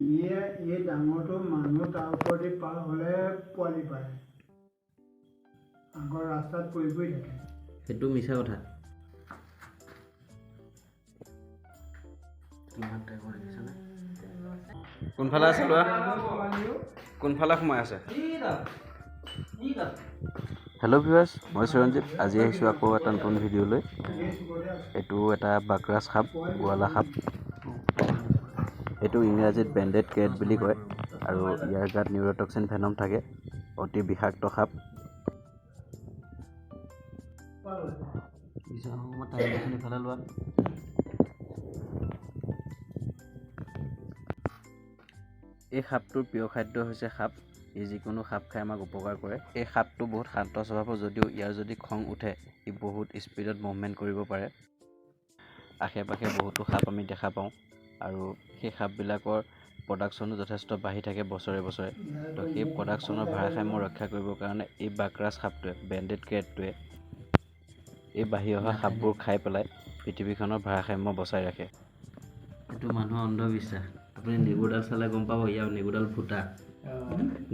এই ডাঙৰটো মানুহ তাৰ ওপৰেদি পাৰ হ'লে পোৱালি পায়। আগৰ ৰাস্তাত পৰি পৰি থাকে। সেইটো মিছা কথা। কোনফালে আছে লোৱা? কোনফালে সোমাই আছে? হেল্ল' ভিউৱাৰ্ছ, মই চিৰঞ্জিত। আজি আহিছোঁ আকৌ এটা নতুন ভিডিঅ' লৈ। এইটো এটা বাকৰাজ সাপ, গোৱালা সাপ। এইটো ইংৰাজীত বেণ্ডেড কেট বুলি কয় আৰু ইয়াৰ গাত নিউৰটক্সিন ভেনম থাকে। অতি বিষাক্ত সাপ। ইফালে লোৱা। এই সাপটোৰ প্ৰিয় খাদ্য হৈছে সাপ। ই যিকোনো সাপ খাই আমাক উপকাৰ কৰে। এই সাপটো বহুত শান্ত স্বভাৱৰ, যদিও ইয়াৰ যদি খং উঠে ই বহুত স্পীডত মুভমেণ্ট কৰিব পাৰে। আশে পাশে বহুতো সাপ আমি দেখা পাওঁ আৰু সেই সাপবিলাকৰ প্ৰডাকশ্যনো যথেষ্ট বাঢ়ি থাকে বছৰে বছৰে। তো সেই প্ৰডাকশ্যনৰ ভাৰসাম্য ৰক্ষা কৰিবৰ কাৰণে এই বাকৰাজ সাপটোৱে, বেণ্ডেড কেটটোৱে এই বাঢ়ি অহা সাপবোৰ খাই পেলাই পৃথিৱীখনৰ ভাৰসাম্য বচাই ৰাখে। এইটো মানুহৰ অন্ধবিশ্বাস। আপুনি নেগুৰডাল চালে গম পাব ইয়াৰ নেগুৰডাল ফুটা।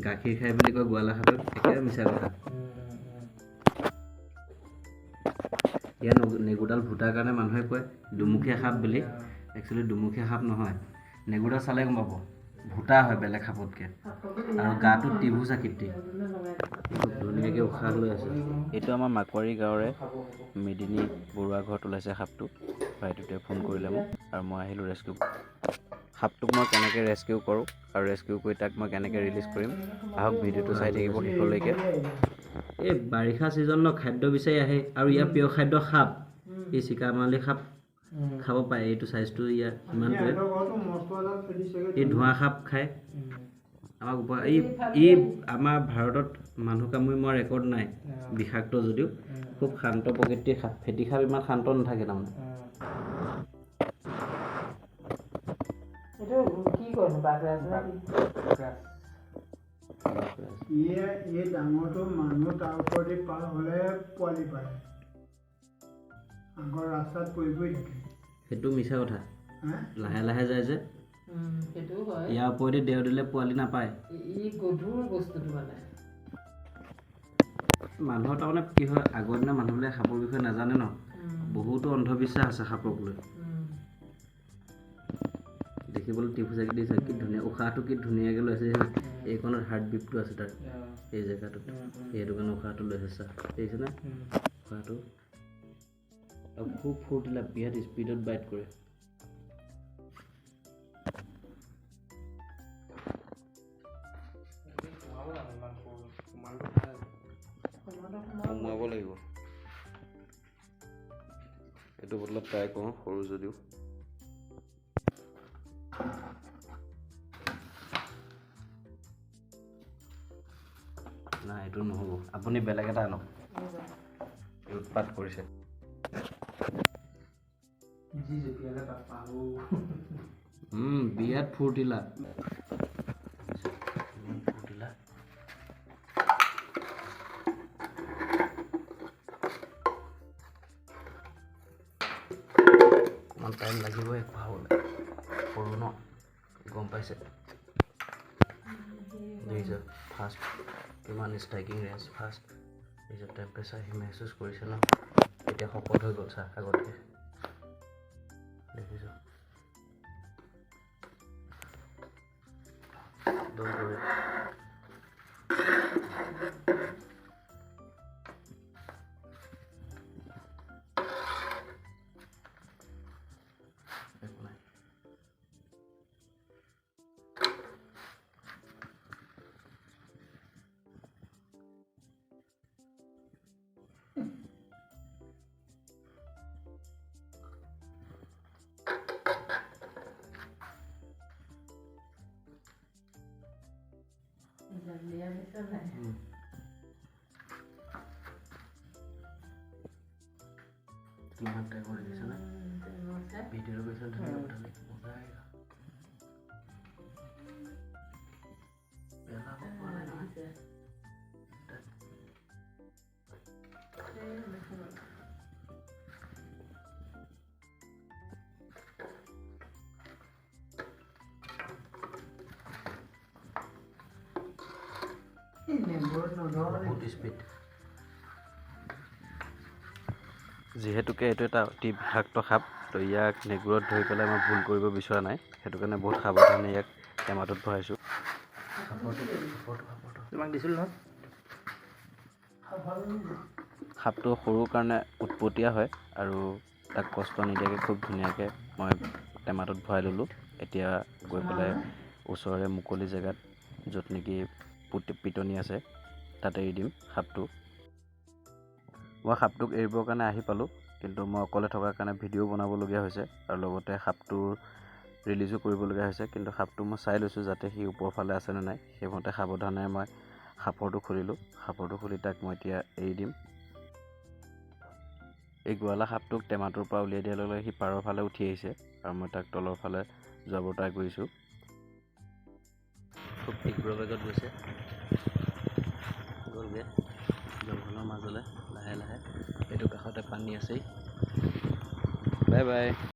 গাখীৰ খাই বুলি কয় গোৱালা সাপে, একেবাৰে মিছা কথা। ইয়াৰ নেগুৰডাল ফুটাৰ কাৰণে মানুহে কয় দুমুখীয়া সাপ বুলি। একচুৱেলি দুমুখীয়া সাপ নহয়। নেগুৰডাল চালে গম পাব ভুটা হয় বেলেগ সাপতকৈ, আৰু গাটো ত্ৰিভুজ আকৃতি। খুব ধুনীয়াকৈ উশাহ লৈ আছে। এইটো আমাৰ মাকোৱাৰী গাঁৱৰে মেদিনী বৰুৱা ঘৰত ওলাইছে সাপটো। ভাইটোৱে ফোন কৰিলে মোক আৰু মই আহিলোঁ ৰেস্কিউ। সাপটোক মই কেনেকৈ ৰেস্কিউ কৰোঁ আৰু ৰেস্কিউ কৰি তাক মই কেনেকৈ ৰিলিজ কৰিম, আহক ভিডিঅ'টো চাই থাকিব শেষলৈকে। এই বাৰিষা ছিজনত খাদ্য বিচাৰি আহে আৰু ইয়াৰ প্ৰিয় খাদ্য সাপ। এই চিকামালী সাপ খাব পাৰে। এইটো চাইজটো ইয়াৰ ইমানটোৱে। এই ধোঁৱা সাপ খায় আমাক এই আমাৰ ভাৰতত মানুহ কামুৰি মৰা ৰেকৰ্ড নাই। বিষাক্ত যদিও খুব শান্ত প্ৰকৃতিৰ সাপ। ফেটি সাপ ইমান শান্ত নাথাকে তাৰমানে। এই ডাঙৰটো মানুহ তাৰ ওপৰেদি পাৰ হ'লে পোৱালি পায়। আগৰ ৰাস্তাত পৰি পৰি থাকে। সেইটো মিছা কথা। লাহে লাহে যায় যে, ইয়াৰ ওপৰেদি দেও দিলে পোৱালি নাপায়। মানুহৰ তাৰমানে কি হয়, আগৰ দিনৰ মানুহবিলাকে সাপৰ বিষয়ে নাজানে ন। বহুতো অন্ধবিশ্বাস আছে সাপক লৈ। দেখিবলৈ ত্ৰিভুজ আকৃতি দিছে, কি ধুনীয়া উশাহটো, কি ধুনীয়াকৈ লৈছে। এইখনত হাৰ্ট বিটটো আছে তাৰ, এই জেগাটোত। সেইটো কাৰণে উশাহটো লৈ আছে, দেখিছেনে উশাহটো। আৰু খুব ফূৰ্তিলা, বিৰাট স্পীডত বাইট কৰে। সোমোৱাব লাগিব। এইটো বদলত ট্ৰাই কৰোঁ, সৰু যদিও। নাই, এইটো নহ'ব। আপুনি বেলেগ এটা আনক। উৎপাত কৰিছে। বিৰাট ফূৰ্তিলা। ইমান টাইম লাগিবই খুৱাবলৈ, সৰু ন, গম পাইছে। দেখিছে ফাৰ্ষ্ট কিমান ষ্ট্ৰাইকিং ৰেঞ্জ, ফাৰ্ষ্ট দেখিছে টেম্পাৰেচাৰ সি মেহচুচ কৰিছে ন। এতিয়া শকত হৈ গ'ল চা আগতকৈ, দেখিছোঁ। কিমান টাইম কৰি দিছে না ভিডিঅ'ৰ পিছত ধুনীয়া উঠালে মজা আহিব। পেলাব পৰা নাই নহয়। নেগুৰত নধৰ বহুত স্পীড। যিহেতুকে এইটো এটা অতি বিষাক্ত সাপ, তো ইয়াক নেগুৰত ধৰি পেলাই মই ভুল কৰিব বিচৰা নাই, সেইটো কাৰণে বহুত সাৱধানে ইয়াক টেমাটোত ভৰাইছোঁ। তোমাক দিছিলোঁ নহয়। সাপটো সৰুৰ কাৰণে উৎপতীয়া হয় আৰু তাক কষ্ট নিদিয়াকৈ খুব ধুনীয়াকৈ মই টেমাটোত ভৰাই ল'লোঁ। এতিয়া গৈ পেলাই ওচৰৰে মুকলি জেগাত য'ত নেকি পিটনি আছে তাত এৰি দিম সাপটো। মই সাপটোক এৰিবৰ কাৰণে আহি পালোঁ, কিন্তু মই অকলে থকাৰ কাৰণে ভিডিঅ' বনাবলগীয়া হৈছে আৰু লগতে সাপটো ৰিলিজো কৰিবলগীয়া হৈছে। কিন্তু সাপটো মই চাই লৈছোঁ যাতে সি ওপৰৰ ফালে আছেনে নাই, সেইমতে সাৱধানে মই সাপৰটো খুলিলোঁ। সাপৰটো খুলি তাক মই এতিয়া এৰি দিম। এই গোৱালা সাপটোক টেমাটোৰ পৰা উলিয়াই দিয়াৰ লগে লগে সি পাৰৰ ফালে উঠি আহিছে আৰু মই তাক তলৰ ফালে যোৱাবৰ ট্ৰাই কৰিছোঁ। খুব তীব্ৰ বেগত গৈছে, গ'লগৈ জংঘলৰ মাজলৈ লাহে লাহে। এইটো কাষতে পানী আছেই। Bye bye.